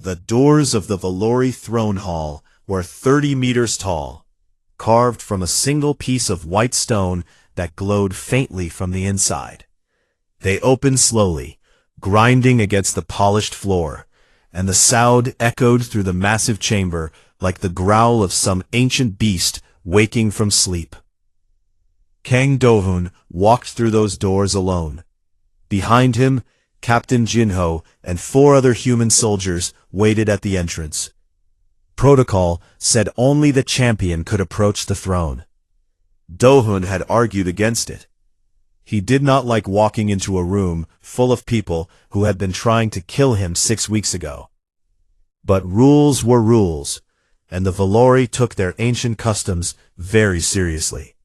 The doors of the Valori throne hall were 30 meters tall, carved from a single piece of white stone that glowed faintly from the inside. They opened slowly, grinding against the polished floor, and the sound echoed through the massive chamber like the growl of some ancient beast waking from sleep. Kang Do-hun walked through those doors alone. Behind him, Captain Jinho and 4 other human soldiers waited at the entrance. Protocol said only the champion could approach the throne. Do-hun had argued against it. He did not like walking into a room full of people who had been trying to kill him 6 weeks ago. But rules were rules, and the Valori took their ancient customs very seriously.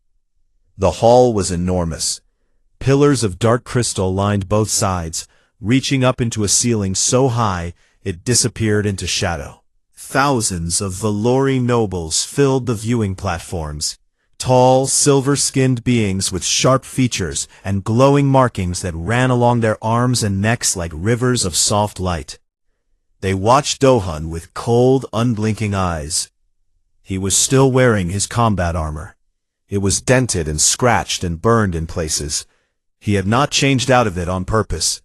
The hall was enormous. Pillars of dark crystal lined both sides, reaching up into a ceiling so high it disappeared into shadow. Thousands of Valori nobles filled the viewing platforms, tall, silver-skinned beings with sharp features and glowing markings that ran along their arms and necks like rivers of soft light. They watched Do-hun with cold, unblinking eyes. He was still wearing his combat armor. It was dented and scratched and burned in places. He had not changed out of it on purpose.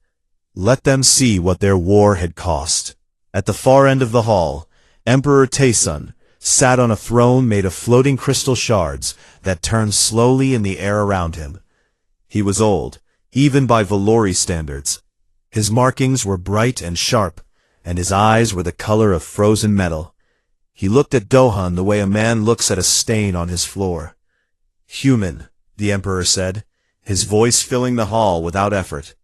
Let them see what their war had cost. At the far end of the hall, Emperor Taesun sat on a throne made of floating crystal shards that turned slowly in the air around him. He was old, even by Valori standards. His markings were bright and sharp, and his eyes were the color of frozen metal. He looked at Do-hun the way a man looks at a stain on his floor. "Human," the Emperor said, his voice filling the hall without effort.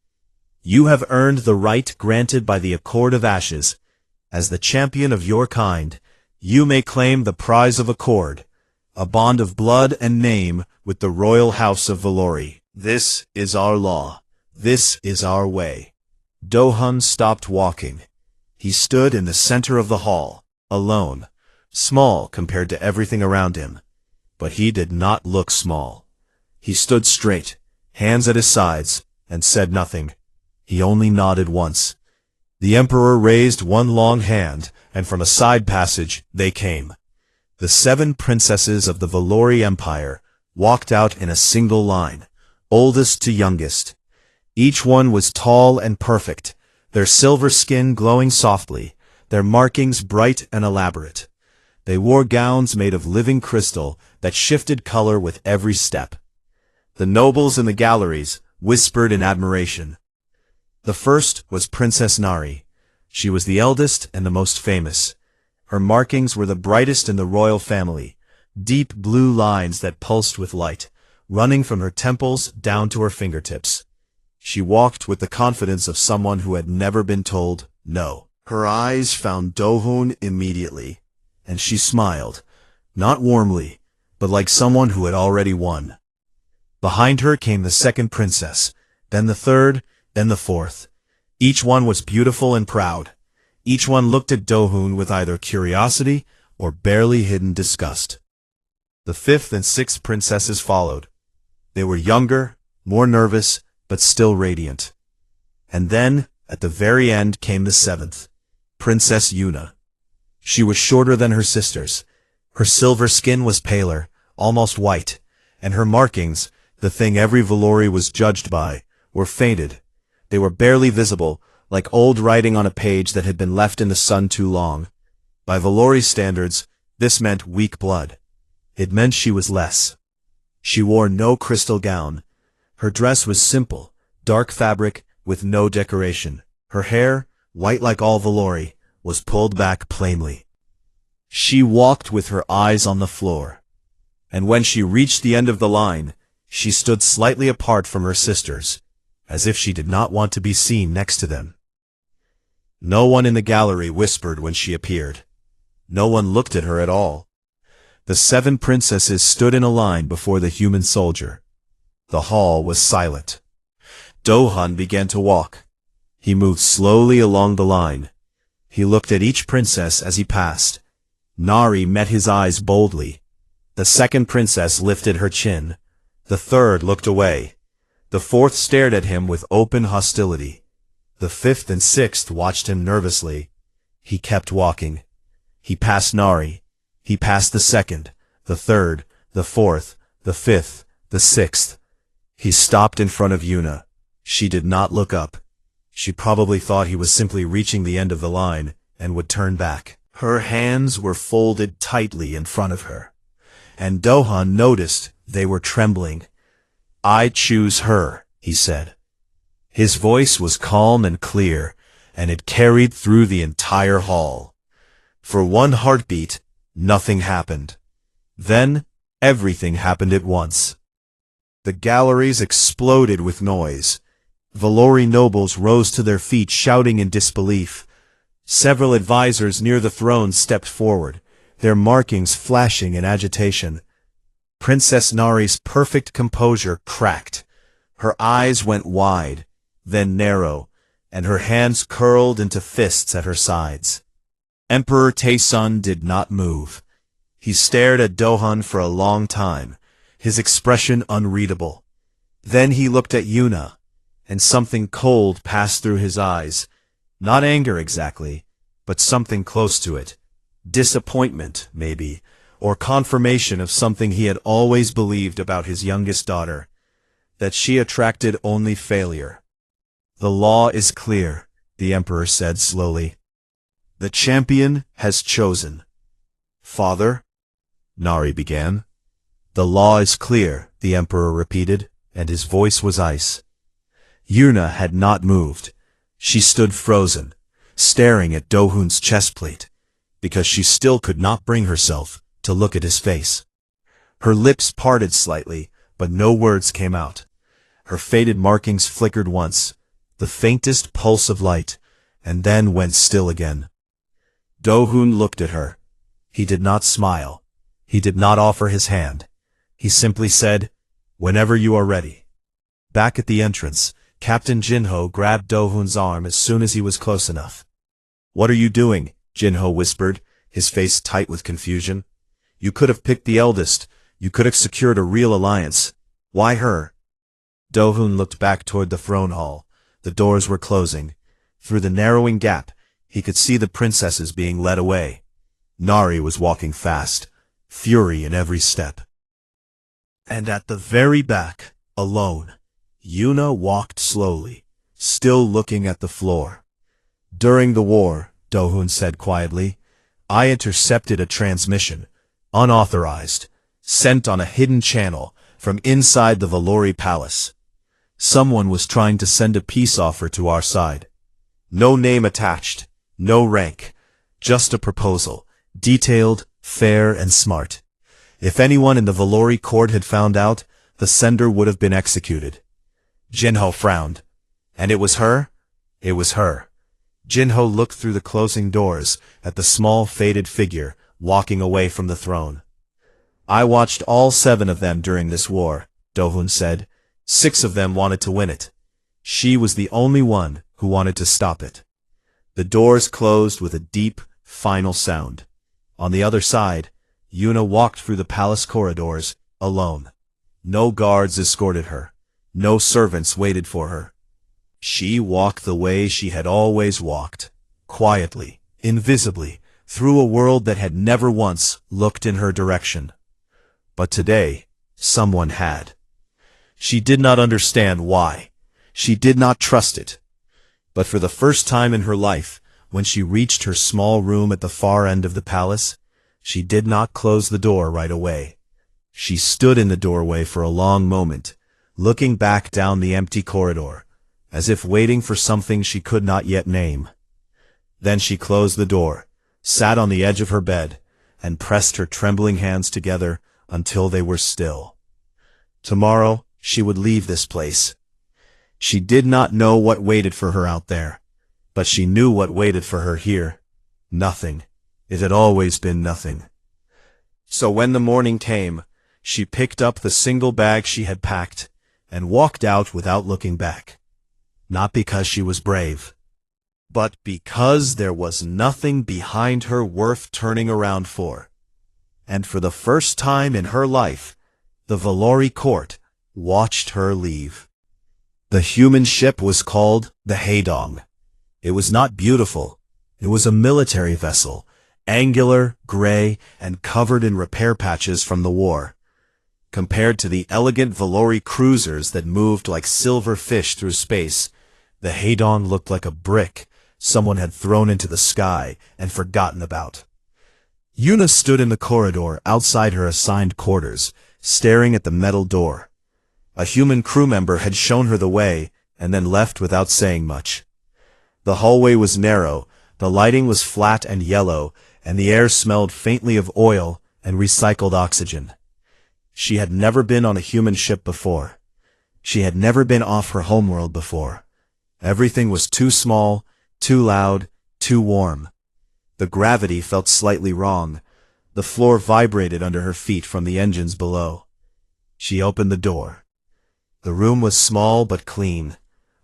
"You have earned the right granted by the Accord of Ashes. As the champion of your kind, you may claim the prize of Accord, a bond of blood and name with the royal house of Valori. This is our law. This is our way." Do-hun stopped walking. He stood in the center of the hall, alone, small compared to everything around him. But he did not look small. He stood straight, hands at his sides, and said nothing. He only nodded once. The Emperor raised one long hand, and from a side passage they came. The 7 princesses of the Valori Empire walked out in a single line, oldest to youngest. Each one was tall and perfect, their silver skin glowing softly, their markings bright and elaborate. They wore gowns made of living crystal that shifted color with every step. The nobles in the galleries whispered in admiration. The first was Princess Nari. She was the eldest and the most famous. Her markings were the brightest in the royal family, deep blue lines that pulsed with light, running from her temples down to her fingertips. She walked with the confidence of someone who had never been told no. Her eyes found Do-hun immediately, and she smiled, not warmly, but like someone who had already won. Behind her came the second princess, then the third, then the fourth. Each one was beautiful and proud. Each one looked at Do-hun with either curiosity or barely hidden disgust. The 5th and 6th princesses followed. They were younger, more nervous, but still radiant. And then, at the very end, came the 7th, Princess Yuna. She was shorter than her sisters. Her silver skin was paler, almost white, and her markings, the thing every Valori was judged by, were faded. They were barely visible, like old writing on a page that had been left in the sun too long. By Valori standards, this meant weak blood. It meant she was less. She wore no crystal gown. Her dress was simple, dark fabric with no decoration. Her hair, white like all Valori, was pulled back plainly. She walked with her eyes on the floor. And when she reached the end of the line, she stood slightly apart from her sisters, as if she did not want to be seen next to them. No one in the gallery whispered when she appeared. No one looked at her at all. The 7 princesses stood in a line before the human soldier. The hall was silent. Do-hun began to walk. He moved slowly along the line. He looked at each princess as he passed. Nari met his eyes boldly. The 2nd princess lifted her chin. The 3rd looked away. The 4th stared at him with open hostility. The 5th and 6th watched him nervously. He kept walking. He passed Nari. He passed the second, the third, the fourth, the fifth, the sixth. He stopped in front of Yuna. She did not look up. She probably thought he was simply reaching the end of the line and would turn back. Her hands were folded tightly in front of her, and Dohun noticed they were trembling. "I choose her," he said. His voice was calm and clear, and it carried through the entire hall. For one heartbeat, nothing happened. Then, everything happened at once. The galleries exploded with noise. Valori nobles rose to their feet shouting in disbelief. Several advisors near the throne stepped forward, their markings flashing in agitation. Princess Nari's perfect composure cracked. Her eyes went wide, then narrow, and her hands curled into fists at her sides. Emperor Taesun did not move. He stared at Dohun for a long time, his expression unreadable. Then he looked at Yuna, and something cold passed through his eyes. Not anger exactly, but something close to it. Disappointment, maybe, or confirmation of something he had always believed about his youngest daughter, that she attracted only failure. "The law is clear," the Emperor said slowly. "The champion has chosen." "Father?" Nari began. "The law is clear," the Emperor repeated, and his voice was ice. Yuna had not moved. She stood frozen, staring at Dohun's chestplate, because she still could not bring herself to look at his face. Her lips parted slightly, but no words came out. Her faded markings flickered once, the faintest pulse of light, and then went still again. Dohun looked at her. He did not smile. He did not offer his hand. He simply said, "Whenever you are ready." Back at the entrance, Captain Jinho grabbed Dohun's arm as soon as he was close enough. "What are you doing?" Jinho whispered, his face tight with confusion. "You could have picked the eldest. You could have secured a real alliance. Why her?" Dohun looked back toward the throne hall. The doors were closing. Through the narrowing gap, he could see the princesses being led away. Nari was walking fast, fury in every step. And at the very back, alone, Yuna walked slowly, still looking at the floor. "During the war," Dohun said quietly, "I intercepted a transmission, unauthorized, sent on a hidden channel from inside the Valori Palace. Someone was trying to send a peace offer to our side. No name attached, no rank, just a proposal, detailed, fair, and smart. If anyone in the Valori court had found out, the sender would have been executed." Jinho frowned. "And it was her?" "It was her." Jinho looked through the closing doors at the small faded figure walking away from the throne. "I watched all 7 of them during this war," Dohun said. 6 of them wanted to win it. She was the only one who wanted to stop it. The doors closed with a deep, final sound. On the other side, Yuna walked through the palace corridors, alone. No guards escorted her. No servants waited for her. She walked the way she had always walked, quietly, invisibly, through a world that had never once looked in her direction. But today, someone had. She did not understand why. She did not trust it. But for the first time in her life, when she reached her small room at the far end of the palace, she did not close the door right away. She stood in the doorway for a long moment, looking back down the empty corridor, as if waiting for something she could not yet name. Then she closed the door, sat on the edge of her bed, and pressed her trembling hands together until they were still. Tomorrow, she would leave this place. She did not know what waited for her out there, but she knew what waited for her here. Nothing. It had always been nothing. So when the morning came, she picked up the single bag she had packed and walked out without looking back. Not because she was brave, but because there was nothing behind her worth turning around for. And for the first time in her life, the Valori court watched her leave. The human ship was called the Haedong. It was not beautiful, It was a military vessel, angular, gray, and covered in repair patches from the war. Compared to the elegant Valori cruisers that moved like silver fish through space, the Hadon looked like a brick someone had thrown into the sky and forgotten about. Yuna stood in the corridor outside her assigned quarters, staring at the metal door. A human crew member had shown her the way and then left without saying much. The hallway was narrow, the lighting was flat and yellow, and the air smelled faintly of oil and recycled oxygen. She had never been on a human ship before. She had never been off her homeworld before. Everything was too small, too loud, too warm. The gravity felt slightly wrong. The floor vibrated under her feet from the engines below. She opened the door. The room was small but clean.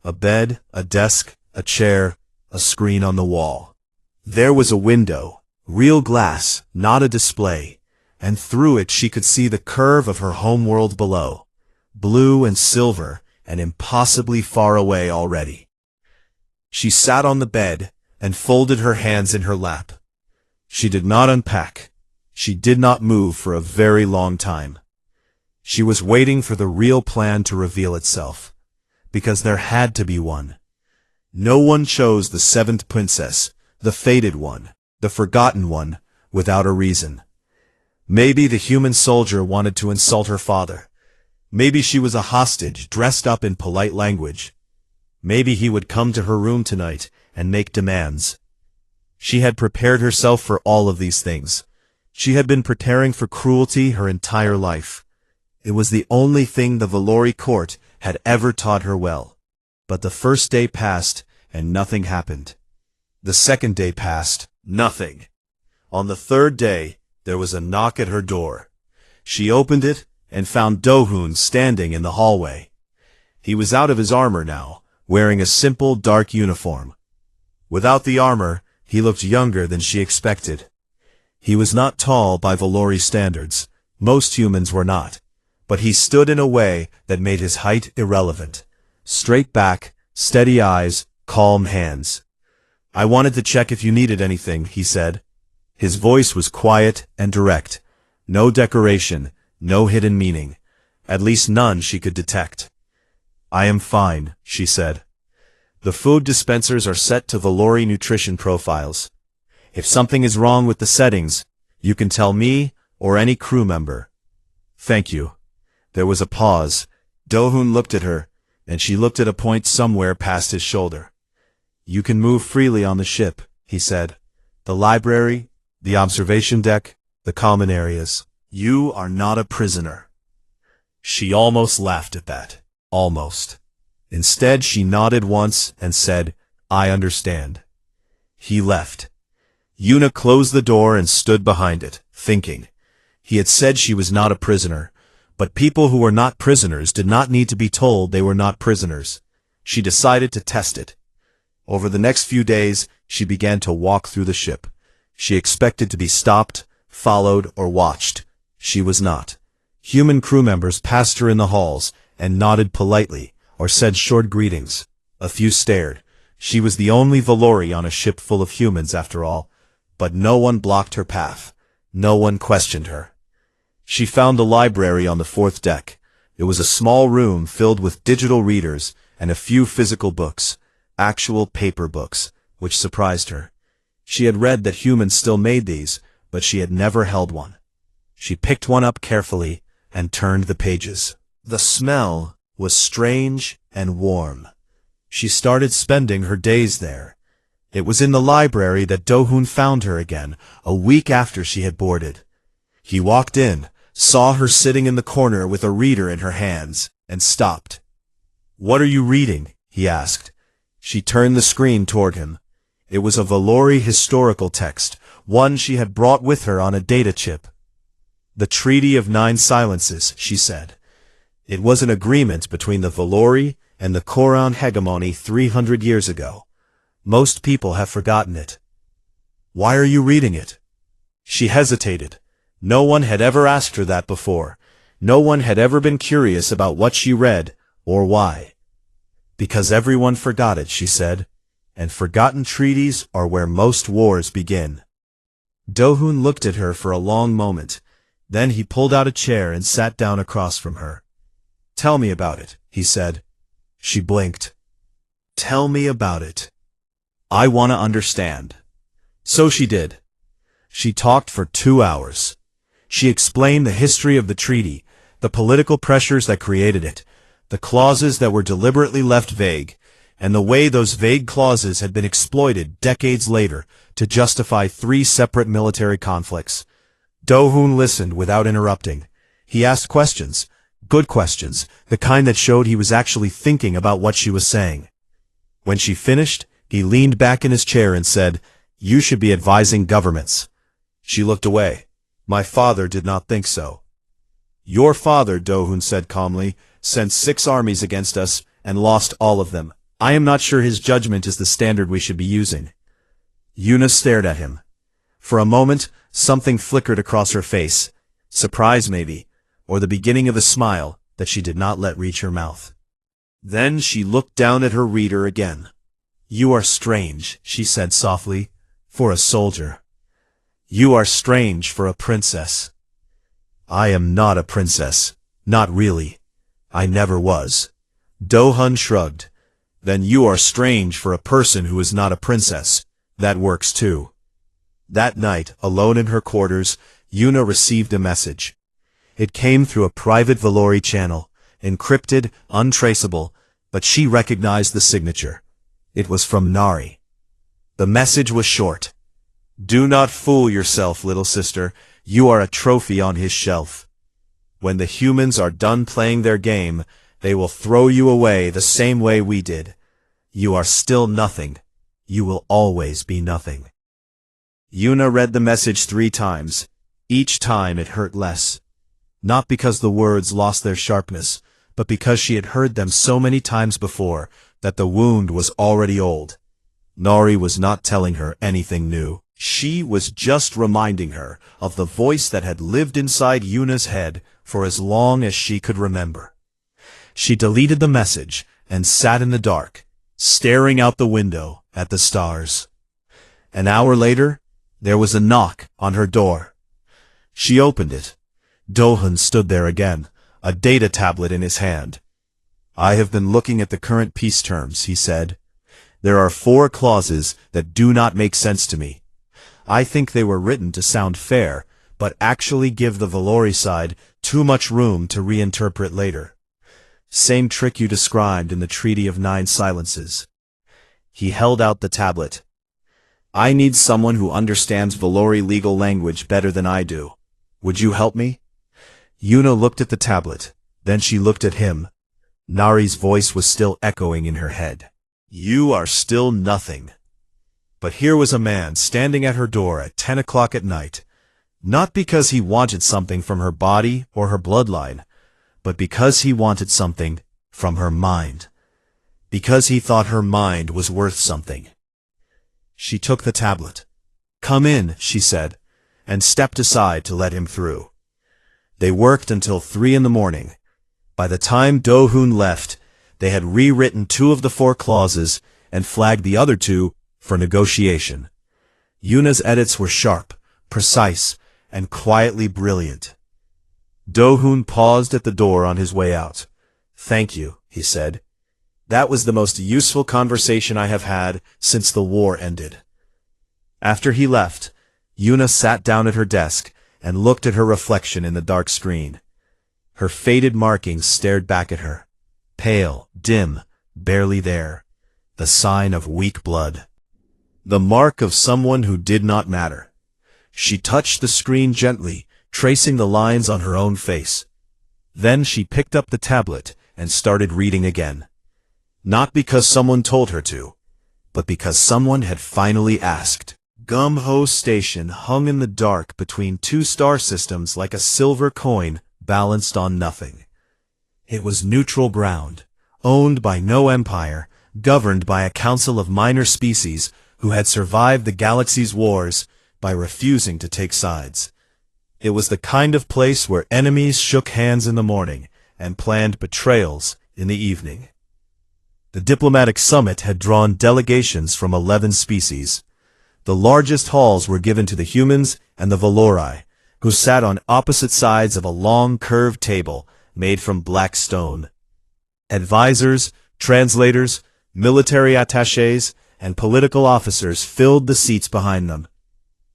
A bed, a desk, a chair, a screen on the wall. There was a window, real glass, not a display, and through it she could see the curve of her homeworld below, blue and silver and impossibly far away already. She sat on the bed and folded her hands in her lap. She did not unpack. She did not move for a very long time. She was waiting for the real plan to reveal itself, because there had to be one. No one chose the seventh princess, the fated one, the forgotten one, without a reason. Maybe the human soldier wanted to insult her father. Maybe she was a hostage dressed up in polite language. Maybe he would come to her room tonight and make demands. She had prepared herself for all of these things. She had been preparing for cruelty her entire life. It was the only thing the Valori court had ever taught her well. But the first day passed, and nothing happened. The second day passed, nothing. On the third day, there was a knock at her door. She opened it and found Do-hoon standing in the hallway. He was out of his armor now, wearing a simple dark uniform. Without the armor, he looked younger than she expected. He was not tall by Valori standards. Most humans were not. But he stood in a way that made his height irrelevant. Straight back, steady eyes, calm hands. "I wanted to check if you needed anything," he said. His voice was quiet and direct. No decoration, no hidden meaning. At least none she could detect. "I am fine," she said. "The food dispensers are set to Valori nutrition profiles. If something is wrong with the settings, you can tell me or any crew member." "Thank you." There was a pause. Do-hoon looked at her, and she looked at a point somewhere past his shoulder. "You can move freely on the ship," he said. "The library, the observation deck, the common areas. You are not a prisoner." She almost laughed at that. Almost. Instead, she nodded once and said, "I understand." He left. Yuna closed the door and stood behind it, thinking. He had said she was not a prisoner, but people who were not prisoners did not need to be told they were not prisoners. She decided to test it. Over the next few days, she began to walk through the ship. She expected to be stopped, followed, or watched. She was not. Human crew members passed her in the halls and nodded politely, or said short greetings. A few stared. She was the only Valori on a ship full of humans, after all. But no one blocked her path. No one questioned her. She found the library on the fourth deck. It was a small room filled with digital readers and a few physical books, actual paper books, which surprised her. She had read that humans still made these, but she had never held one. She picked one up carefully and turned the pages. The smell was strange and warm. She started spending her days there. It was in the library that Do-hoon found her again, a week after she had boarded. He walked in, saw her sitting in the corner with a reader in her hands, and stopped. "What are you reading?" he asked. She turned the screen toward him. It was a Valori historical text, one she had brought with her on a data chip. "The Treaty of Nine Silences," she said. It was an agreement between the Valori and the Koran hegemony 300 years ago. Most people have forgotten it. "Why are you reading it?" She hesitated. No one had ever asked her that before. No one had ever been curious about what she read, or why. "Because everyone forgot it," she said. and forgotten treaties are where most wars begin. Do-hoon looked at her for a long moment. Then he pulled out a chair and sat down across from her. "Tell me about it," he said. She blinked. "Tell me about it. I want to understand." So she did. She talked for 2 hours. She explained the history of the treaty, the political pressures that created it, the clauses that were deliberately left vague, and the way those vague clauses had been exploited decades later to justify 3 separate military conflicts. Do-hoon listened without interrupting. He asked questions, good questions, the kind that showed he was actually thinking about what she was saying. When she finished, he leaned back in his chair and said, "You should be advising governments." She looked away. "My father did not think so." "Your father," Do-hoon said calmly, "sent 6 armies against us and lost all of them. I am not sure his judgment is the standard we should be using." Yuna stared at him. For a moment, something flickered across her face. Surprise maybe, or the beginning of a smile that she did not let reach her mouth. Then she looked down at her reader again. "You are strange," she said softly, "for a soldier. You are strange for a princess." "I am not a princess. Not really. I never was." Do-hoon shrugged. "Then you are strange for a person who is not a princess. That works too." That night, alone in her quarters, Yuna received a message. It came through a private Valori channel, encrypted, untraceable, but she recognized the signature. It was from Nari. The message was short. "Do not fool yourself, little sister. You are a trophy on his shelf. When the humans are done playing their game, they will throw you away the same way we did. You are still nothing. You will always be nothing." Yuna read the message 3 times. Each time it hurt less. Not because the words lost their sharpness, but because she had heard them so many times before that the wound was already old. Nari was not telling her anything new. She was just reminding her of the voice that had lived inside Yuna's head for as long as she could remember. She deleted the message and sat in the dark, staring out the window at the stars. An hour later, there was a knock on her door. She opened it. Do-hoon stood there again, a data tablet in his hand. "I have been looking at the current peace terms," he said. "There are 4 clauses that do not make sense to me. I think they were written to sound fair, but actually give the Valori side too much room to reinterpret later. Same trick you described in the Treaty of 9 Silences." He held out the tablet. "I need someone who understands Valori legal language better than I do. Would you help me?" Yuna looked at the tablet. Then she looked at him. Nari's voice was still echoing in her head. "You are still nothing." But here was a man standing at her door at 10 o'clock at night, not because he wanted something from her body or her bloodline, but because he wanted something from her mind. Because he thought her mind was worth something. She took the tablet. "Come in," she said, and stepped aside to let him through. They worked until 3 in the morning. By the time Do-hoon left, they had rewritten 2 of the 4 clauses and flagged the other 2 for negotiation. Yuna's edits were sharp, precise, and quietly brilliant. Do-hoon paused at the door on his way out. "Thank you," he said. "That was the most useful conversation I have had since the war ended." After he left, Yuna sat down at her desk and looked at her reflection in the dark screen. Her faded markings stared back at her. Pale, dim, barely there. The sign of weak blood. The mark of someone who did not matter. She touched the screen gently, tracing the lines on her own face. Then she picked up the tablet and started reading again. Not because someone told her to, but because someone had finally asked. Gum-Ho Station hung in the dark between 2 star systems like a silver coin balanced on nothing. It was neutral ground, owned by no empire, governed by a council of minor species who had survived the galaxy's wars by refusing to take sides. It was the kind of place where enemies shook hands in the morning and planned betrayals in the evening. The diplomatic summit had drawn delegations from 11 species. The largest halls were given to the humans and the Valori, who sat on opposite sides of a long curved table made from black stone. Advisors, translators, military attachés, and political officers filled the seats behind them.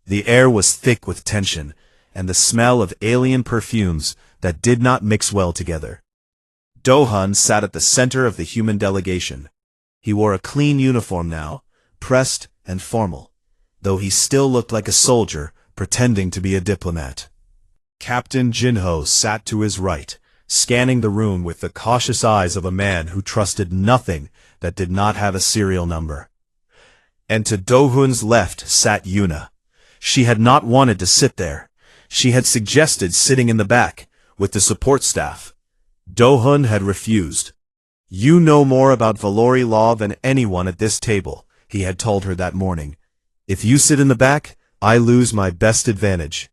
The air was thick with tension, and the smell of alien perfumes that did not mix well together. Dohun sat at the center of the human delegation. He wore a clean uniform now, pressed and formal, though he still looked like a soldier pretending to be a diplomat. Captain Jinho sat to his right, scanning the room with the cautious eyes of a man who trusted nothing that did not have a serial number. And to Dohun's left sat Yuna. She had not wanted to sit there. She had suggested sitting in the back, with the support staff. Dohun had refused. "You know more about Valori law than anyone at this table," he had told her that morning. "If you sit in the back, I lose my best advantage."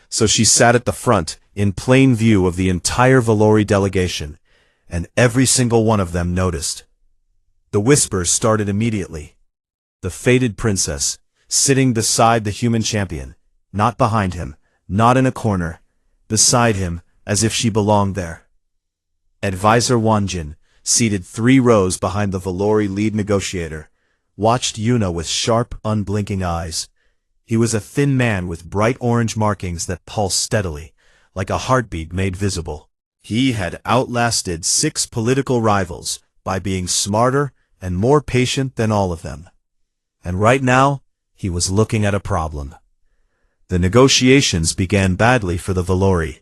So she sat at the front, in plain view of the entire Valori delegation, and every single one of them noticed. The whispers started immediately. The fated princess, sitting beside the human champion, not behind him, not in a corner, beside him, as if she belonged there. Advisor Wanjin, seated 3 rows behind the Valori lead negotiator, watched Yuna with sharp, unblinking eyes. He was a thin man with bright orange markings that pulsed steadily, like a heartbeat made visible. He had outlasted 6 political rivals by being smarter and more patient than all of them. And right now, he was looking at a problem. The negotiations began badly for the Valori.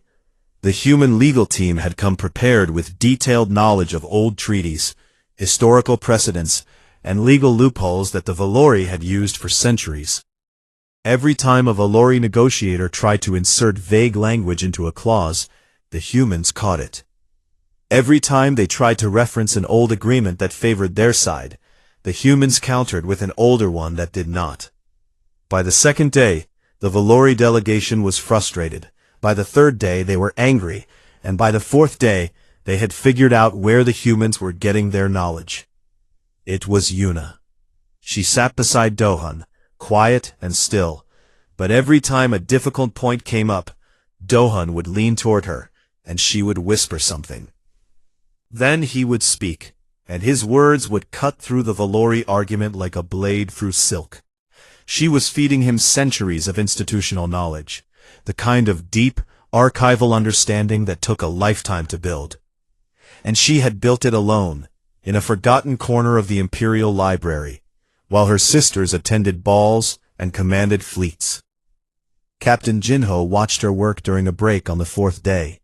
The human legal team had come prepared with detailed knowledge of old treaties, historical precedents, and legal loopholes that the Valori had used for centuries. Every time a Valori negotiator tried to insert vague language into a clause, the humans caught it. Every time they tried to reference an old agreement that favored their side, the humans countered with an older one that did not. By the second day, the Valori delegation was frustrated. By the third day, they were angry, and by the fourth day, they had figured out where the humans were getting their knowledge. It was Yuna. She sat beside Dohun, quiet and still, but every time a difficult point came up, Dohun would lean toward her, and she would whisper something. Then he would speak, and his words would cut through the Valori argument like a blade through silk. She was feeding him centuries of institutional knowledge, the kind of deep, archival understanding that took a lifetime to build. And she had built it alone, in a forgotten corner of the Imperial Library, while her sisters attended balls and commanded fleets. Captain Jinho watched her work during a break on the 4th day.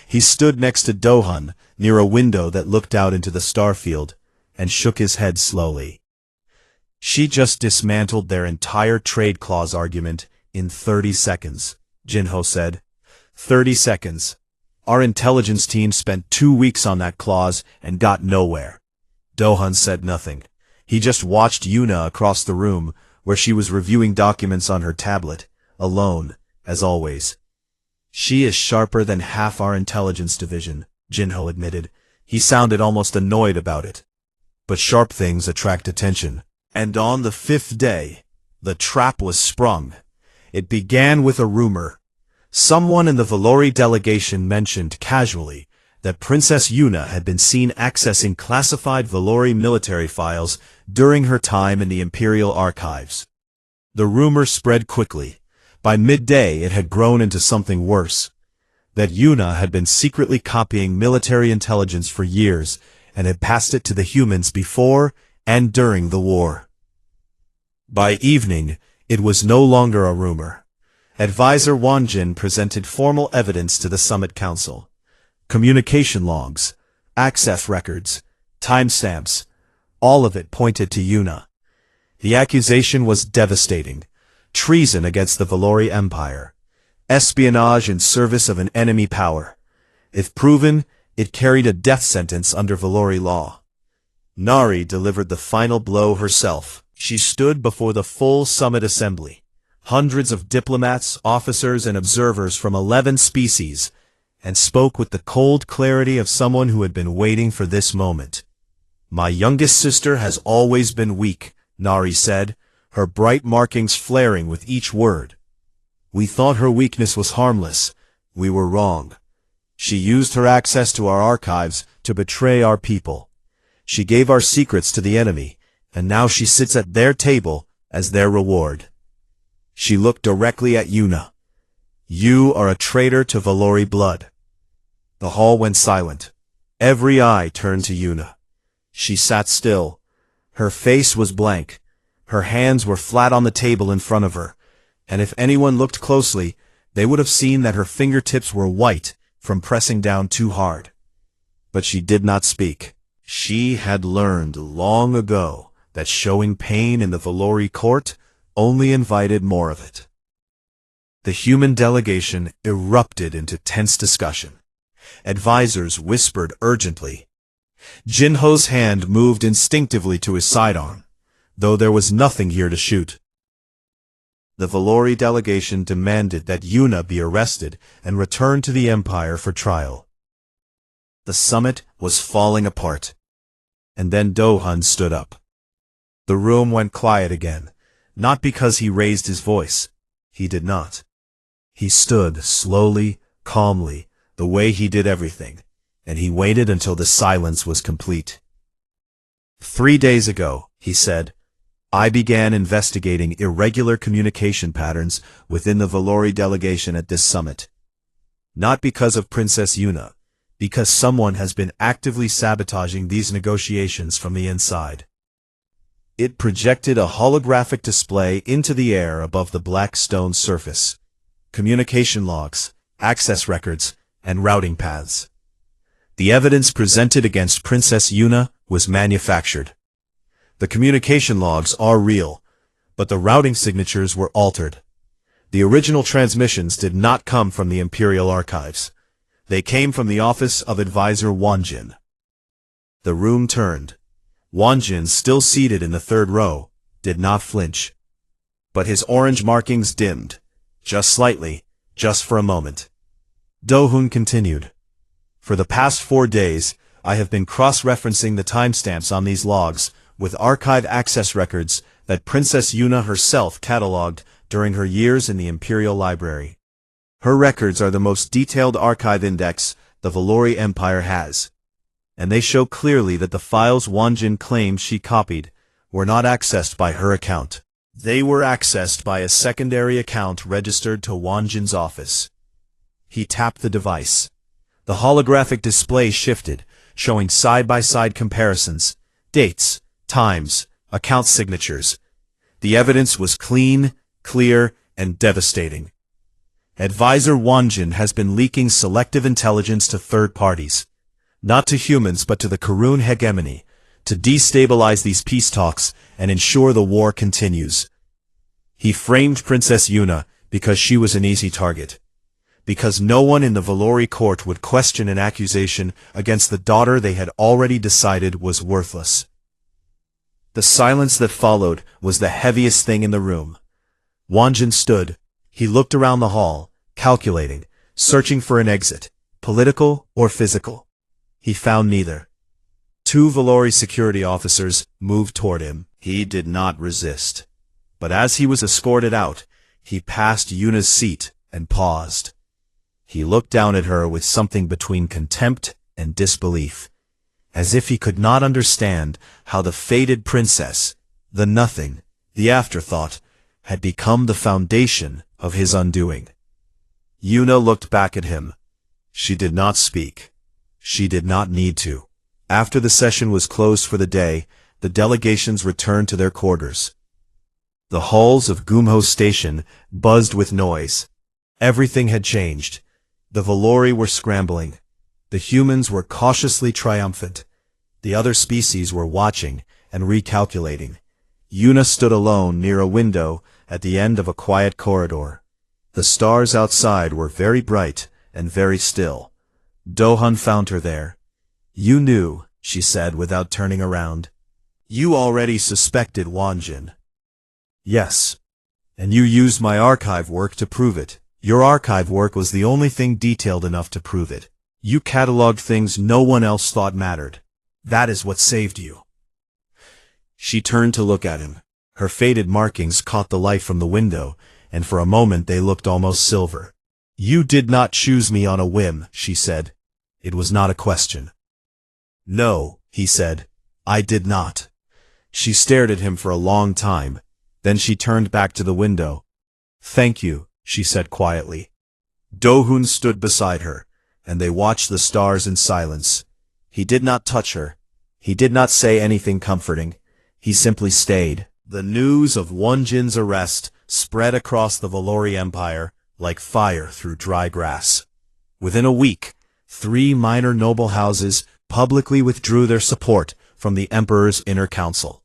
He stood next to Dohun, near a window that looked out into the starfield, and shook his head slowly. "She just dismantled their entire trade clause argument in 30 seconds, Jinho said. 30 seconds. Our intelligence team spent 2 weeks on that clause and got nowhere." Dohun said nothing. He just watched Yuna across the room, where she was reviewing documents on her tablet, alone, as always. "She is sharper than half our intelligence division," Jinho admitted. He sounded almost annoyed about it. But sharp things attract attention. And on the 5th day, the trap was sprung. It began with a rumor. Someone in the Valori delegation mentioned casually that Princess Yuna had been seen accessing classified Valori military files during her time in the Imperial Archives. The rumor spread quickly. By midday it had grown into something worse. That Yuna had been secretly copying military intelligence for years and had passed it to the humans before and during the war. By evening, it was no longer a rumor. Advisor Wanjin presented formal evidence to the Summit Council. Communication logs, access records, timestamps, all of it pointed to Yuna. The accusation was devastating. Treason against the Valori Empire. Espionage in service of an enemy power. If proven, it carried a death sentence under Valori law. Nari delivered the final blow herself. She stood before the full Summit Assembly. Hundreds of diplomats, officers, and observers from 11 species, and spoke with the cold clarity of someone who had been waiting for this moment. My youngest sister has always been weak, Nari said, her bright markings flaring with each word. We thought her weakness was harmless. We were wrong. She used her access to our archives to betray our people. She gave our secrets to the enemy, and now she sits at their table as their reward. She looked directly at Yuna. You are a traitor to Valori blood. The hall went silent. Every eye turned to Yuna. She sat still. Her face was blank. Her hands were flat on the table in front of her, and if anyone looked closely, they would have seen that her fingertips were white from pressing down too hard. But she did not speak. She had learned long ago that showing pain in the Valori court only invited more of it. The human delegation erupted into tense discussion. Advisors whispered urgently. Jinho's hand moved instinctively to his sidearm, though there was nothing here to shoot. The Valori delegation demanded that Yuna be arrested and returned to the Empire for trial. The summit was falling apart. And then Dohun stood up. The room went quiet again, not because he raised his voice. He did not. He stood slowly, calmly, the way he did everything, and he waited until the silence was complete. 3 days ago, he said, I began investigating irregular communication patterns within the Valori delegation at this summit. Not because of Princess Yuna, because someone has been actively sabotaging these negotiations from the inside. It projected a holographic display into the air above the black stone surface. Communication logs, access records, and routing paths. The evidence presented against Princess Yuna was manufactured. The communication logs are real, but the routing signatures were altered. The original transmissions did not come from the Imperial Archives. They came from the office of Advisor Wanjin. The room turned. Wanjin, still seated in the third row, did not flinch. But his orange markings dimmed, just slightly, just for a moment. Dohun continued. For the past 4 days, I have been cross-referencing the timestamps on these logs with archive access records that Princess Yuna herself catalogued during her years in the Imperial Library. Her records are the most detailed archive index the Valori Empire has, and they show clearly that the files Wanjin claimed she copied were not accessed by her account. They were accessed by a secondary account registered to Wanjin's office. He tapped the device. The holographic display shifted, showing side-by-side comparisons, dates, times, account signatures. The evidence was clean, clear, and devastating. Advisor Wanjin has been leaking selective intelligence to third parties, not to humans but to the Karun hegemony, to destabilize these peace talks and ensure the war continues. He framed Princess Yuna because she was an easy target, because no one in the Valori court would question an accusation against the daughter they had already decided was worthless. The silence that followed was the heaviest thing in the room. Wanjin stood. He looked around the hall, calculating, searching for an exit, political or physical. He found neither. 2 Valori security officers moved toward him. He did not resist. But as he was escorted out, he passed Yuna's seat and paused. He looked down at her with something between contempt and disbelief, as if he could not understand how the fated princess, the nothing, the afterthought, had become the foundation of his undoing. Yuna looked back at him. She did not speak. She did not need to. After the session was closed for the day, the delegations returned to their quarters. The halls of Gumho Station buzzed with noise. Everything had changed. The Valori were scrambling. The humans were cautiously triumphant. The other species were watching and recalculating. Yuna stood alone near a window at the end of a quiet corridor. The stars outside were very bright and very still. Dohun found her there. You knew, she said without turning around. You already suspected Wanjin. Yes. And you used my archive work to prove it. Your archive work was the only thing detailed enough to prove it. You cataloged things no one else thought mattered. That is what saved you." She turned to look at him. Her faded markings caught the light from the window, and for a moment they looked almost silver. "You did not choose me on a whim," she said. "It was not a question." "No," he said, "I did not." She stared at him for a long time. Then she turned back to the window. "Thank you," she said quietly. Do-hoon stood beside her, and they watched the stars in silence. He did not touch her. He did not say anything comforting. He simply stayed. The news of Wonjin's arrest spread across the Valori Empire like fire through dry grass. Within a week, 3 minor noble houses publicly withdrew their support from the Emperor's inner council.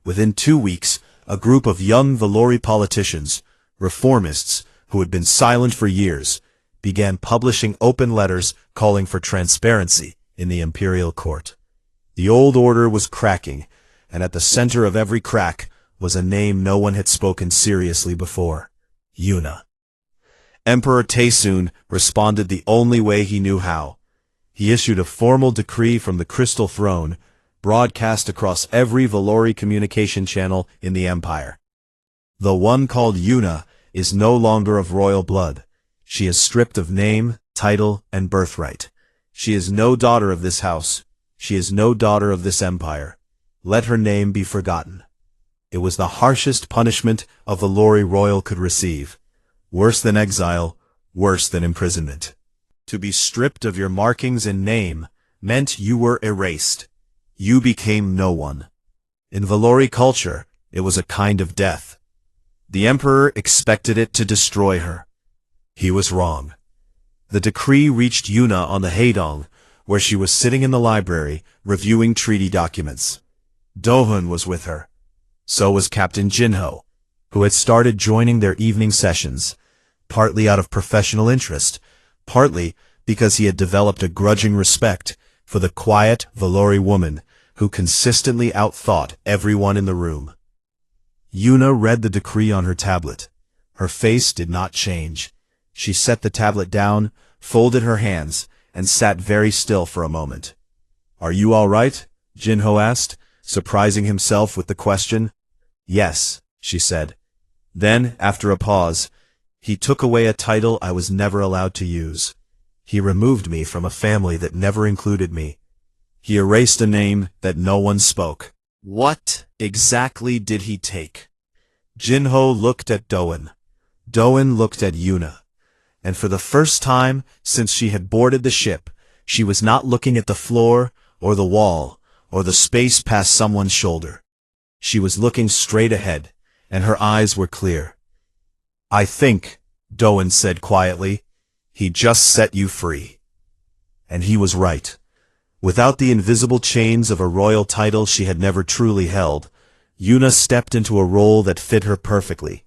Within 2 weeks, a group of young Valori politicians, reformists who had been silent for years, began publishing open letters calling for transparency in the imperial court. The old order was cracking, and at the center of every crack was a name no one had spoken seriously before: Yuna. Emperor Taesoon responded the only way he knew how. He issued a formal decree from the Crystal Throne, broadcast across every Valori communication channel in the Empire. The one called Yuna is no longer of royal blood. She is stripped of name, title, and birthright. She is no daughter of this house. She is no daughter of this empire. Let her name be forgotten. It was the harshest punishment a Valori royal could receive. Worse than exile, worse than imprisonment. To be stripped of your markings and name meant you were erased. You became no one. In Valori culture, it was a kind of death. The Emperor expected it to destroy her. He was wrong. The decree reached Yuna on the Haedong, where she was sitting in the library, reviewing treaty documents. Do-hoon was with her. So was Captain Jinho, who had started joining their evening sessions, partly out of professional interest, partly because he had developed a grudging respect for the quiet Valori woman who consistently outthought everyone in the room. Yuna read the decree on her tablet. Her face did not change. She set the tablet down, folded her hands, and sat very still for a moment. "Are you all right?" Jinho asked, surprising himself with the question. "Yes," she said. Then, after a pause, "He took away a title I was never allowed to use. He removed me from a family that never included me. He erased a name that no one spoke." "What exactly did he take?" Jinho looked at Do-hoon. Do-hoon looked at Yuna. And for the first time since she had boarded the ship, she was not looking at the floor, or the wall, or the space past someone's shoulder. She was looking straight ahead, and her eyes were clear. "I think," Do-hoon said quietly, "he just set you free." And he was right. Without the invisible chains of a royal title she had never truly held, Yuna stepped into a role that fit her perfectly.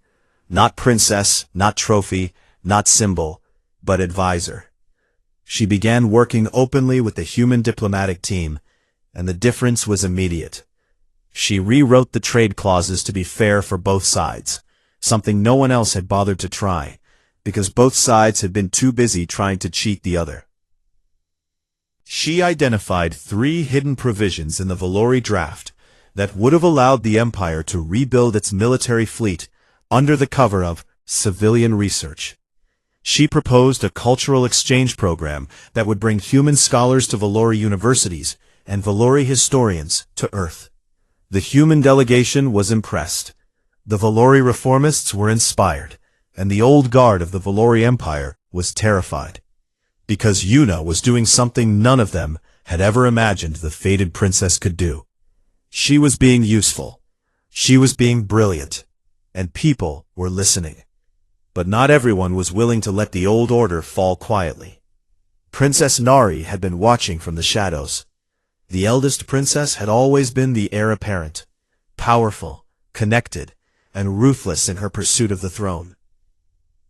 Not princess, not trophy, not symbol, but advisor. She began working openly with the human diplomatic team, and the difference was immediate. She rewrote the trade clauses to be fair for both sides, something no one else had bothered to try, because both sides had been too busy trying to cheat the other. She identified 3 hidden provisions in the Valori draft that would have allowed the Empire to rebuild its military fleet under the cover of civilian research. She proposed a cultural exchange program that would bring human scholars to Valori universities and Valori historians to Earth. The human delegation was impressed. The Valori reformists were inspired, and the old guard of the Valori Empire was terrified. Because Yuna was doing something none of them had ever imagined the fated princess could do. She was being useful. She was being brilliant. And people were listening. But not everyone was willing to let the old order fall quietly. Princess Nari had been watching from the shadows. The eldest princess had always been the heir apparent, powerful, connected, and ruthless in her pursuit of the throne.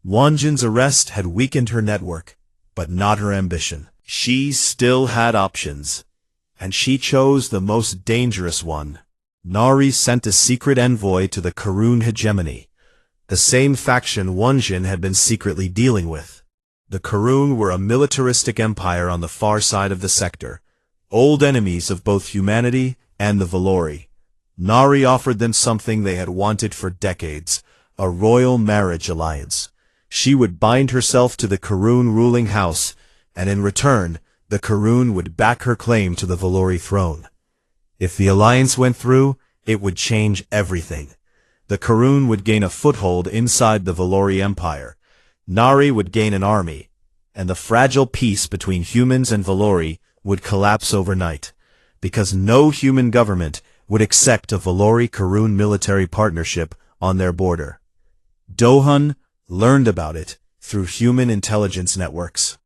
Wonjin's arrest had weakened her network, but not her ambition. She still had options, and she chose the most dangerous one. Nari sent a secret envoy to the Karun hegemony, the same faction Wonjin had been secretly dealing with. The Karun were a militaristic empire on the far side of the sector, old enemies of both humanity and the Valori. Nari offered them something they had wanted for decades, a royal marriage alliance. She would bind herself to the Karun ruling house, and in return, the Karun would back her claim to the Valori throne. If the alliance went through, it would change everything. The Karun would gain a foothold inside the Valori Empire. Nari would gain an army, and the fragile peace between humans and Valori would collapse overnight, because no human government would accept a Valori-Karun military partnership on their border. Dohan learned about it through human intelligence networks.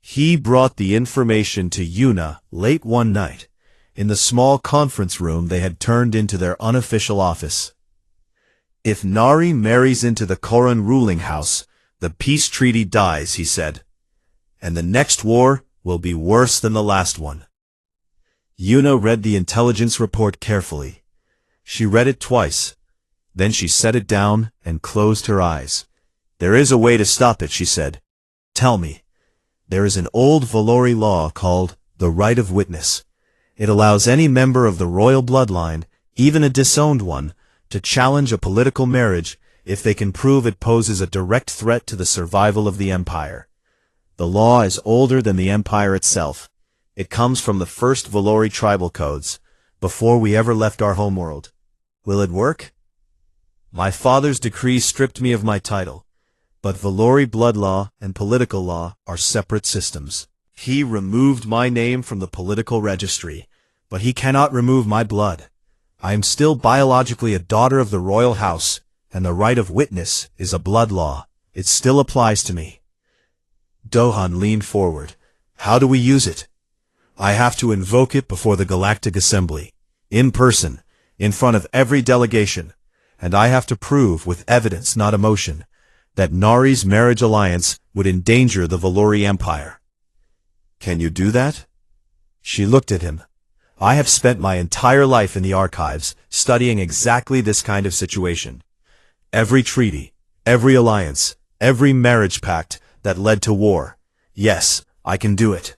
He brought the information to Yuna late one night, in the small conference room they had turned into their unofficial office. If Nari marries into the Koran ruling house, the peace treaty dies, he said. And the next war will be worse than the last one. Yuna read the intelligence report carefully. She read it twice. Then she set it down and closed her eyes. There is a way to stop it, she said. Tell me. There is an old Valori law called the right of witness. It allows any member of the royal bloodline, even a disowned one, to challenge a political marriage if they can prove it poses a direct threat to the survival of the empire. The law is older than the empire itself. It comes from the first Valori tribal codes, before we ever left our homeworld. Will it work? My father's decree stripped me of my title, but Valori blood law and political law are separate systems. He removed my name from the political registry, but he cannot remove my blood. I am still biologically a daughter of the royal house, and the right of witness is a blood law. It still applies to me. Dohan leaned forward. How do we use it? I have to invoke it before the Galactic Assembly, in person, in front of every delegation, and I have to prove with evidence, not emotion, that Nari's marriage alliance would endanger the Valori Empire. Can you do that? She looked at him. I have spent my entire life in the archives, studying exactly this kind of situation. Every treaty, every alliance, every marriage pact that led to war. Yes, I can do it.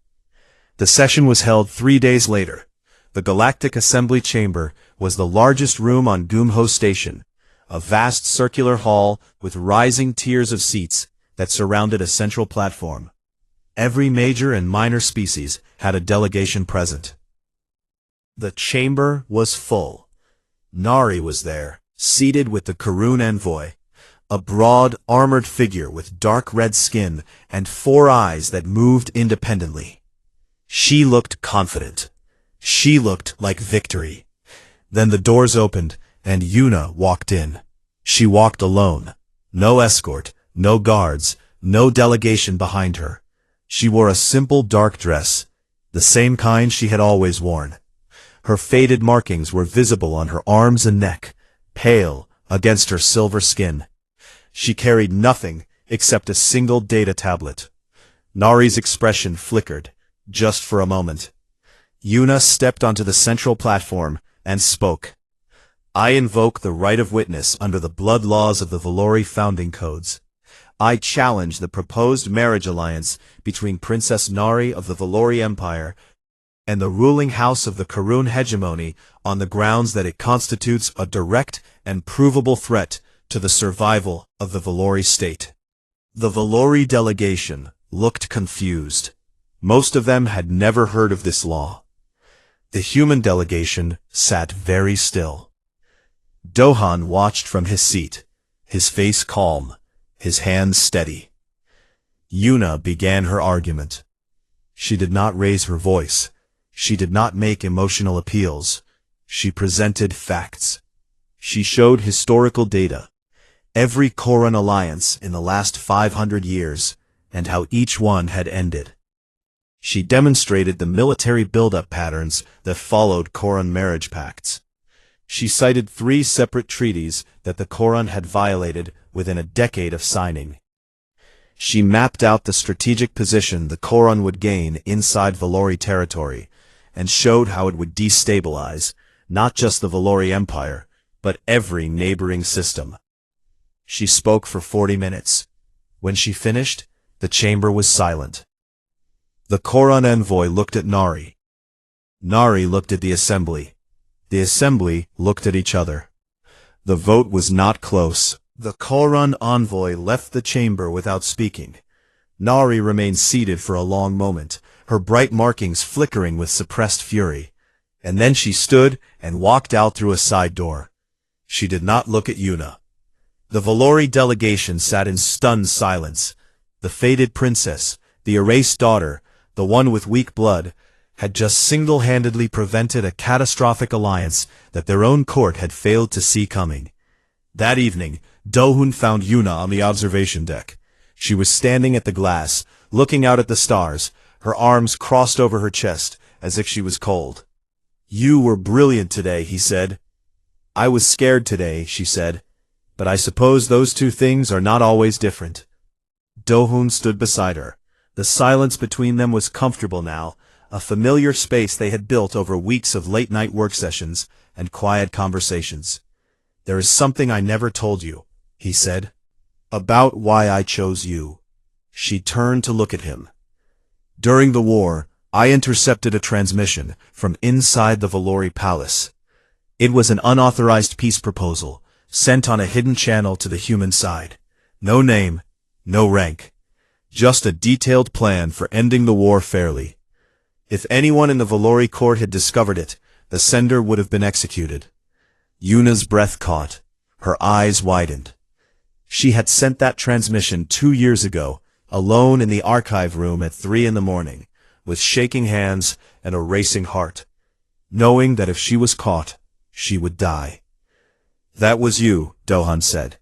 The session was held 3 days later. The Galactic Assembly Chamber was the largest room on Gumho Station, a vast circular hall with rising tiers of seats that surrounded a central platform. Every major and minor species had a delegation present. The chamber was full. Nari was there, seated with the Karun envoy, a broad, armored figure with dark red skin and 4 eyes that moved independently. She looked confident. She looked like victory. Then the doors opened, and Yuna walked in. She walked alone. No escort, no guards, no delegation behind her. She wore a simple dark dress, the same kind she had always worn. Her faded markings were visible on her arms and neck, pale against her silver skin. She carried nothing except a single data tablet. Nari's expression flickered, just for a moment. Yuna stepped onto the central platform and spoke. I invoke the right of witness under the blood laws of the Valori founding codes. I challenge the proposed marriage alliance between Princess Nari of the Valori Empire and the ruling house of the Karun hegemony on the grounds that it constitutes a direct and provable threat to the survival of the Valori state. The Valori delegation looked confused. Most of them had never heard of this law. The human delegation sat very still. Dohan watched from his seat, his face calm, his hands steady. Yuna began her argument. She did not raise her voice. She did not make emotional appeals. She presented facts. She showed historical data, every Koran alliance in the last 500 years, and how each one had ended. She demonstrated the military buildup patterns that followed Koran marriage pacts. She cited 3 separate treaties that the Koran had violated within a decade of signing. She mapped out the strategic position the Koran would gain inside Valori territory, and showed how it would destabilize, not just the Valori Empire, but every neighboring system. She spoke for 40 minutes. When she finished, the chamber was silent. The Koran envoy looked at Nari. Nari looked at the assembly. The assembly looked at each other. The vote was not close. The Korun envoy left the chamber without speaking. Nari remained seated for a long moment, her bright markings flickering with suppressed fury. And then she stood and walked out through a side door. She did not look at Yuna. The Valori delegation sat in stunned silence. The fated princess, the erased daughter, the one with weak blood, had just single-handedly prevented a catastrophic alliance that their own court had failed to see coming. That evening, Do-hun found Yuna on the observation deck. She was standing at the glass, looking out at the stars, her arms crossed over her chest, as if she was cold. "You were brilliant today," he said. "I was scared today," she said. "But I suppose those two things are not always different." Do-hun stood beside her. The silence between them was comfortable now, a familiar space they had built over weeks of late-night work sessions and quiet conversations. "There is something I never told you," he said. "About why I chose you." She turned to look at him. "During the war, I intercepted a transmission from inside the Valori Palace. It was an unauthorized peace proposal, sent on a hidden channel to the human side. No name, no rank. Just a detailed plan for ending the war fairly. If anyone in the Valori court had discovered it, the sender would have been executed." Yuna's breath caught. Her eyes widened. She had sent that transmission 2 years ago, alone in the archive room at 3 a.m, with shaking hands and a racing heart, knowing that if she was caught, she would die. "That was you," Do-hun said.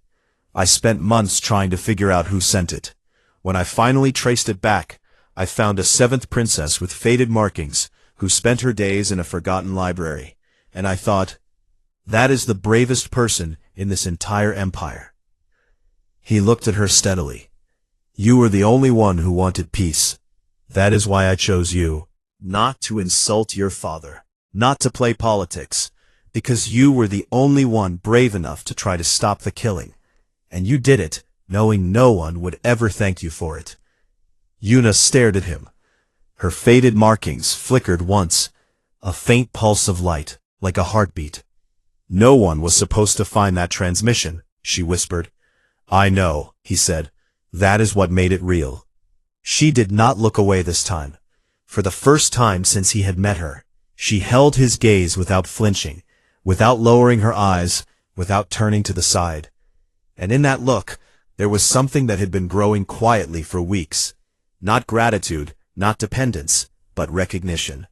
"I spent months trying to figure out who sent it. When I finally traced it back, I found a 7th princess with faded markings, who spent her days in a forgotten library, and I thought, that is the bravest person in this entire empire." He looked at her steadily. "You were the only one who wanted peace. That is why I chose you. Not to insult your father, not to play politics, because you were the only one brave enough to try to stop the killing. And you did it, knowing no one would ever thank you for it." Yuna stared at him. Her faded markings flickered once, a faint pulse of light, like a heartbeat. "No one was supposed to find that transmission," she whispered. "I know," he said. "That is what made it real." She did not look away this time. For the first time since he had met her, she held his gaze without flinching, without lowering her eyes, without turning to the side. And in that look, there was something that had been growing quietly for weeks. Not gratitude, not dependence, but recognition.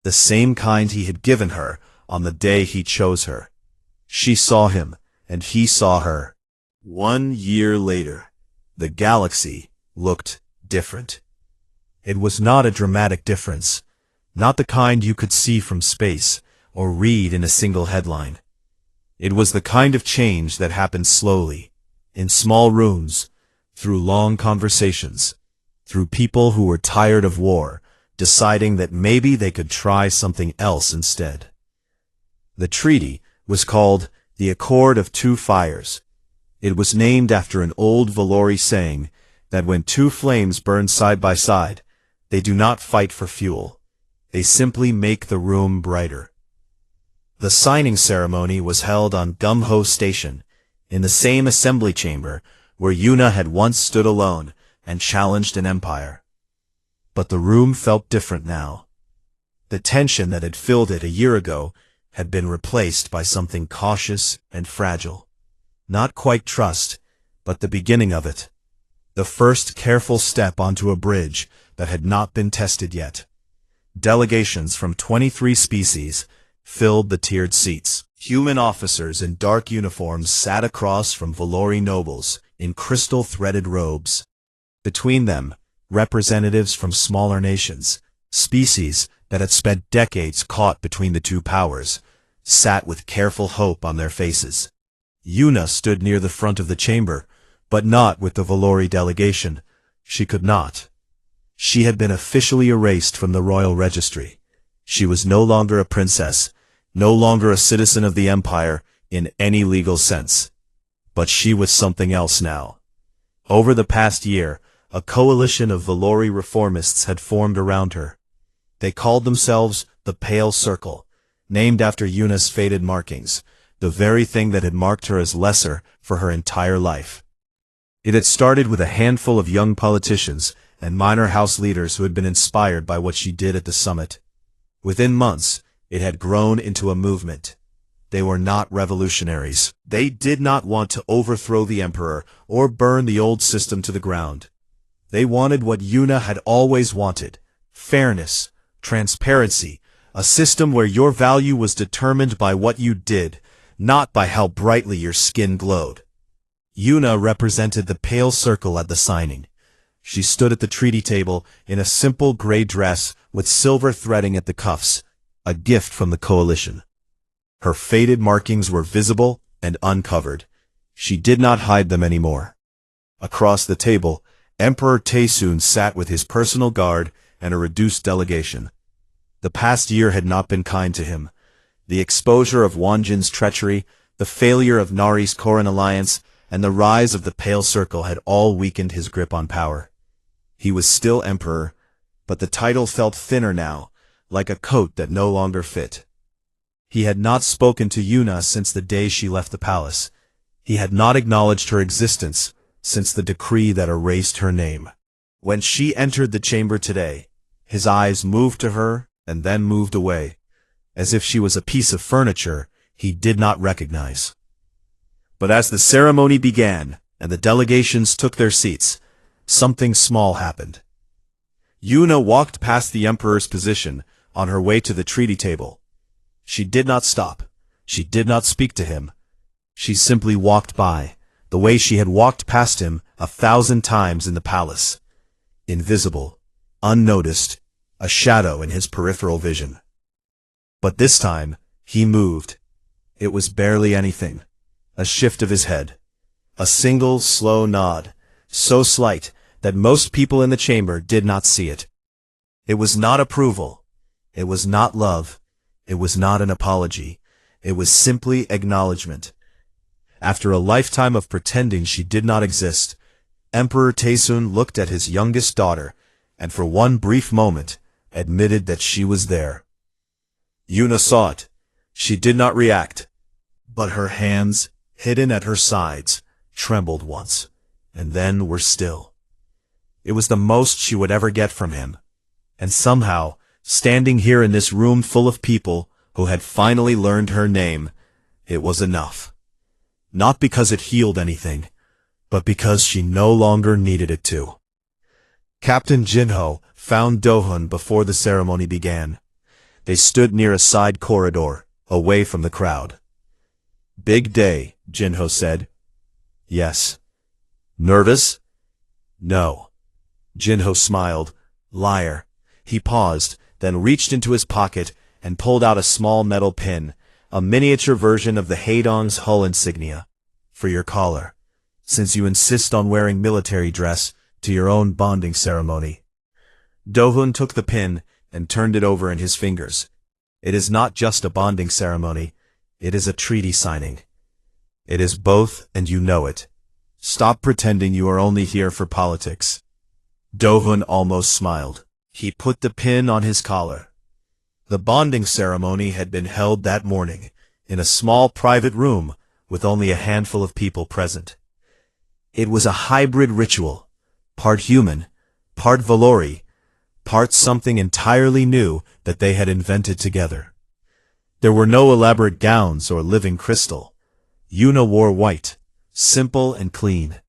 The same kind he had given her on the day he chose her. She saw him, and he saw her. 1 year later, the galaxy looked different. It was not a dramatic difference, not the kind you could see from space or read in a single headline. It was the kind of change that happened slowly, in small rooms, through long conversations, through people who were tired of war, deciding that maybe they could try something else instead. The treaty was called the Accord of Two Fires. It was named after an old Valori saying that when two flames burn side by side, they do not fight for fuel. They simply make the room brighter. The signing ceremony was held on Gumho Station, in the same assembly chamber where Yuna had once stood alone and challenged an empire. But the room felt different now. The tension that had filled it a year ago had been replaced by something cautious and fragile. Not quite trust, but the beginning of it. The first careful step onto a bridge that had not been tested yet. Delegations from 23 species filled the tiered seats. Human officers in dark uniforms sat across from Valori nobles in crystal-threaded robes. Between them, representatives from smaller nations, species that had spent decades caught between the two powers, sat with careful hope on their faces. Yuna stood near the front of the chamber, but not with the Valori delegation. She could not. She had been officially erased from the royal registry. She was no longer a princess, no longer a citizen of the empire in any legal sense. But she was something else now. Over the past year, a coalition of Valori reformists had formed around her. They called themselves the pale circle, named after Yuna's faded markings, the very thing that had marked her as lesser for her entire life. It had started with a handful of young politicians and minor house leaders who had been inspired by what she did at the summit. Within months, it had grown into a movement. They were not revolutionaries. They did not want to overthrow the emperor or burn the old system to the ground. They wanted what Yuna had always wanted: fairness, transparency, a system where your value was determined by what you did, not by how brightly your skin glowed. Yuna represented the pale circle at the signing. She stood at the treaty table in a simple gray dress with silver threading at the cuffs, a gift from the coalition. Her faded markings were visible and uncovered. She did not hide them anymore. Across the table, Emperor Taesun sat with his personal guard and a reduced delegation. The past year had not been kind to him. The exposure of Wanjin's treachery, the failure of Nari's Koran alliance, and the rise of the Pale Circle had all weakened his grip on power. He was still emperor, but the title felt thinner now, like a coat that no longer fit. He had not spoken to Yuna since the day she left the palace. He had not acknowledged her existence since the decree that erased her name. When she entered the chamber today, his eyes moved to her and then moved away, as if she was a piece of furniture he did not recognize. But as the ceremony began and the delegations took their seats, something small happened. Yuna walked past the emperor's position on her way to the treaty table. She did not stop. She did not speak to him. She simply walked by, the way she had walked past him 1,000 times in the palace. Invisible, unnoticed, a shadow in his peripheral vision. But this time, he moved. It was barely anything. A shift of his head. A single, slow nod, so slight that most people in the chamber did not see it. It was not approval. It was not love. It was not an apology. It was simply acknowledgement. After a lifetime of pretending she did not exist, Emperor Taesun looked at his youngest daughter and for one brief moment admitted that she was there. Yuna saw it. She did not react, but her hands, hidden at her sides, trembled once, and then were still. It was the most she would ever get from him, and somehow, standing here in this room full of people who had finally learned her name, it was enough. Not because it healed anything, but because she no longer needed it to. Captain Jinho found Do-hun before the ceremony began. They stood near a side corridor, away from the crowd. "Big day," Jinho said. "Yes." "Nervous?" "No." Jinho smiled. "Liar." He paused, then reached into his pocket and pulled out a small metal pin, a miniature version of the Haedong's hull insignia. "For your collar, since you insist on wearing military dress to your own bonding ceremony." Do-hun took the pin and turned it over in his fingers. "It is not just a bonding ceremony. It is a treaty signing. It is both, and you know it. Stop pretending you are only here for politics." Do-hun almost smiled. He put the pin on his collar. The bonding ceremony had been held that morning, in a small private room with only a handful of people present. It was a hybrid ritual, part human, part Valori, part something entirely new that they had invented together. There were no elaborate gowns or living crystal. Yuna wore white, simple and clean.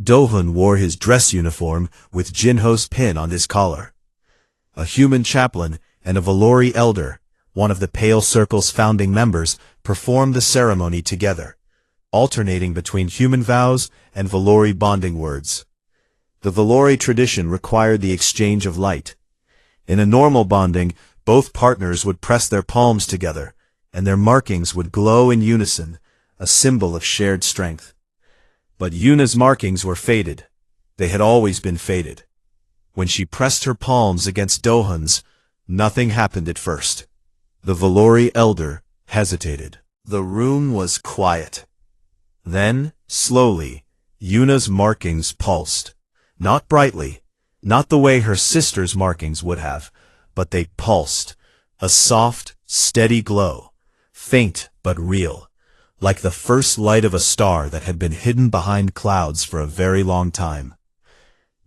Do-hun wore his dress uniform with Jinho's pin on his collar. A human chaplain and a Valori elder, one of the Pale Circle's founding members, performed the ceremony together, alternating between human vows and Valori bonding words. The Valori tradition required the exchange of light. In a normal bonding, both partners would press their palms together, and their markings would glow in unison, a symbol of shared strength. But Yuna's markings were faded. They had always been faded. When she pressed her palms against Do-hun's, nothing happened at first. The Valori elder hesitated. The room was quiet. Then, slowly, Yuna's markings pulsed. Not brightly, not the way her sister's markings would have, but they pulsed, A soft, steady glow, faint but real, like the first light of a star that had been hidden behind clouds for a very long time.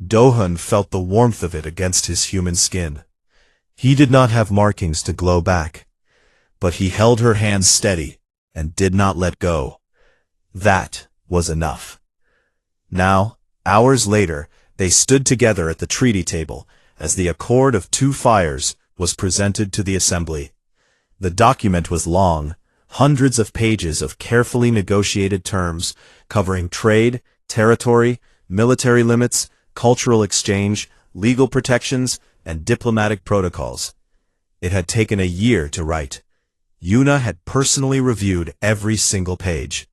Do-hun felt the warmth of it against his human skin. He did not have markings to glow back, but he held her hand steady and did not let go. That was enough. Now, hours later, they stood together at the treaty table as the Accord of Two Fires was presented to the assembly. The document was long, hundreds of pages of carefully negotiated terms covering trade, territory, military limits, cultural exchange, legal protections, and diplomatic protocols. It had taken a year to write. Yuna had personally reviewed every single page.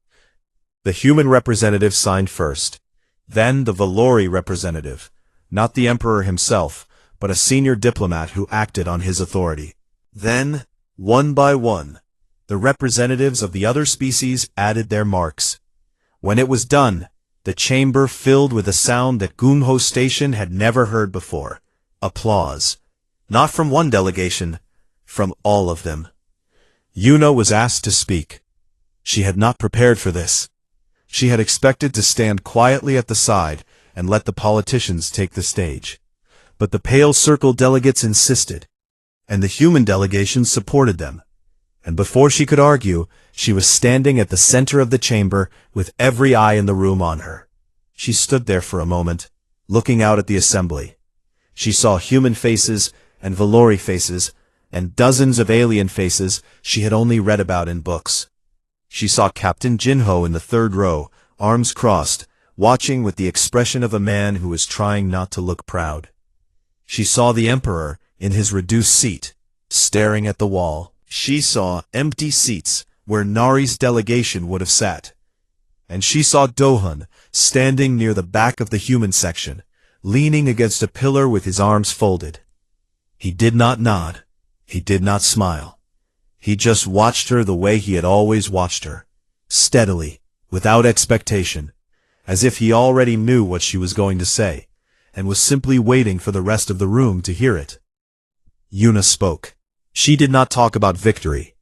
The human representative signed first. Then the Valori representative, not the emperor himself, but a senior diplomat who acted on his authority. Then, one by one, the representatives of the other species added their marks. When it was done, the chamber filled with a sound that Gunho Station had never heard before. Applause. Not from one delegation, from all of them. Yuna was asked to speak. She had not prepared for this. She had expected to stand quietly at the side and let the politicians take the stage. But the Pale Circle delegates insisted, and the human delegation supported them. And before she could argue, she was standing at the center of the chamber with every eye in the room on her. She stood there for a moment, looking out at the assembly. She saw human faces and Valori faces, and dozens of alien faces she had only read about in books. She saw Captain Jinho in the third row, arms crossed, watching with the expression of a man who is trying not to look proud. She saw the Emperor in his reduced seat, staring at the wall. She saw empty seats where Nari's delegation would have sat. And she saw Do-hun standing near the back of the human section, leaning against a pillar with his arms folded. He did not nod. He did not smile. He just watched her the way he had always watched her, steadily, without expectation, as if he already knew what she was going to say, and was simply waiting for the rest of the room to hear it. Yuna spoke. She did not talk about victory.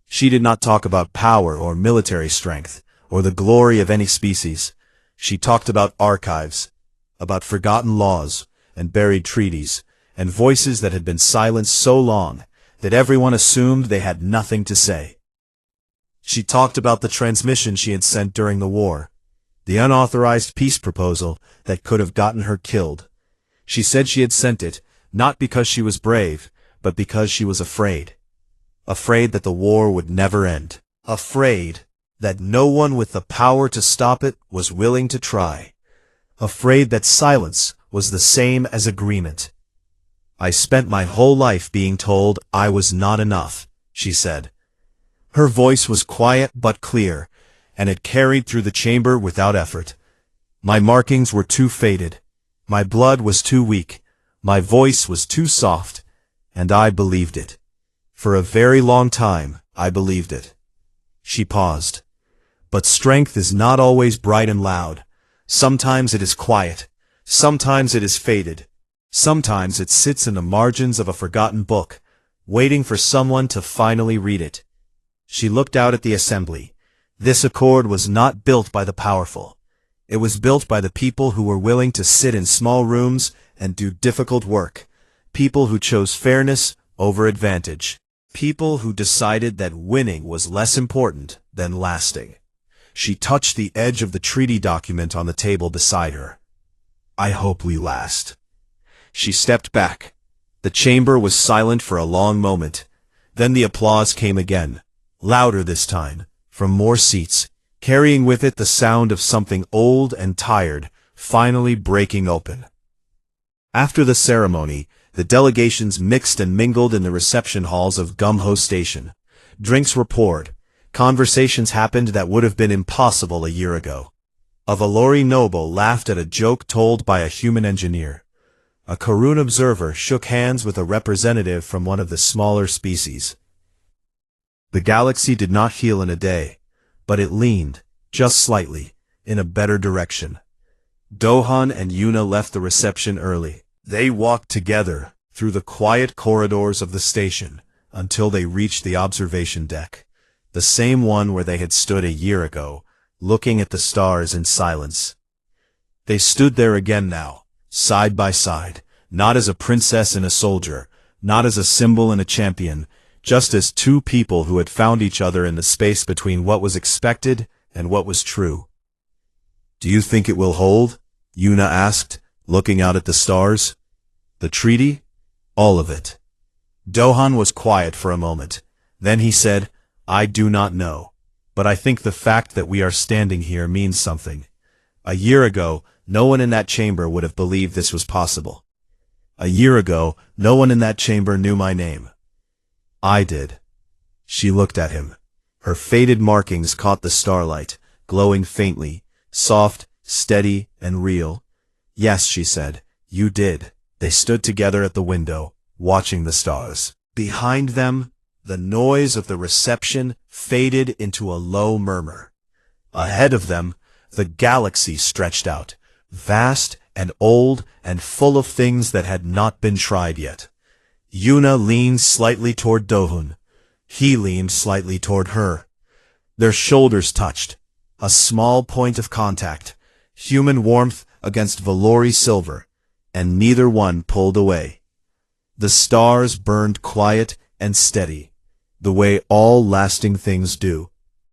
She did not talk about power or military strength, or the glory of any species. She talked about archives, about forgotten laws, and buried treaties, and voices that had been silenced so long that everyone assumed they had nothing to say. She talked about the transmission she had sent during the war, the unauthorized peace proposal that could have gotten her killed. She said she had sent it, not because she was brave, but because she was afraid. Afraid that the war would never end. Afraid that no one with the power to stop it was willing to try. Afraid that silence was the same as agreement. I spent my whole life being told I was not enough, she said. Her voice was quiet but clear, and it carried through the chamber without effort. My markings were too faded. My blood was too weak. My voice was too soft. And I believed it. For a very long time, I believed it. She paused. But strength is not always bright and loud. Sometimes it is quiet. Sometimes it is faded. Sometimes it sits in the margins of a forgotten book, waiting for someone to finally read it. She looked out at the assembly. This accord was not built by the powerful. It was built by the people who were willing to sit in small rooms and do difficult work. People who chose fairness over advantage. People who decided that winning was less important than lasting. She touched the edge of the treaty document on the table beside her. I hope we last. She stepped back. The chamber was silent for a long moment. Then the applause came again, louder this time, from more seats, carrying with it the sound of something old and tired finally breaking open. After the ceremony, the delegations mixed and mingled in the reception halls of Gunho Station. Drinks were poured. Conversations happened that would have been impossible a year ago. A Valori noble laughed at a joke told by a human engineer. A Karun observer shook hands with a representative from one of the smaller species. The galaxy did not heal in a day, but it leaned, just slightly, in a better direction. Do-hun and Yuna left the reception early. They walked together through the quiet corridors of the station, until they reached the observation deck, the same one where they had stood a year ago, looking at the stars in silence. They stood there again now, side by side, not as a princess and a soldier, not as a symbol and a champion, just as two people who had found each other in the space between what was expected and what was true. "Do you think it will hold?" Yuna asked, looking out at the stars. "The treaty? All of it." Dohan was quiet for a moment. Then he said, "I do not know, but I think the fact that we are standing here means something. A year ago, no one in that chamber would have believed this was possible. A year ago, no one in that chamber knew my name. I did." She looked at him. Her faded markings caught the starlight, glowing faintly, soft, steady, and real. "Yes," she said, "you did." They stood together at the window, watching the stars. Behind them, the noise of the reception faded into a low murmur. Ahead of them, the galaxy stretched out, vast and old and full of things that had not been tried yet. Yuna leaned slightly toward Dohun. He leaned slightly toward her. Their shoulders touched, a small point of contact, human warmth against Valori silver, and neither one pulled away. The stars burned quiet and steady, the way all lasting things do.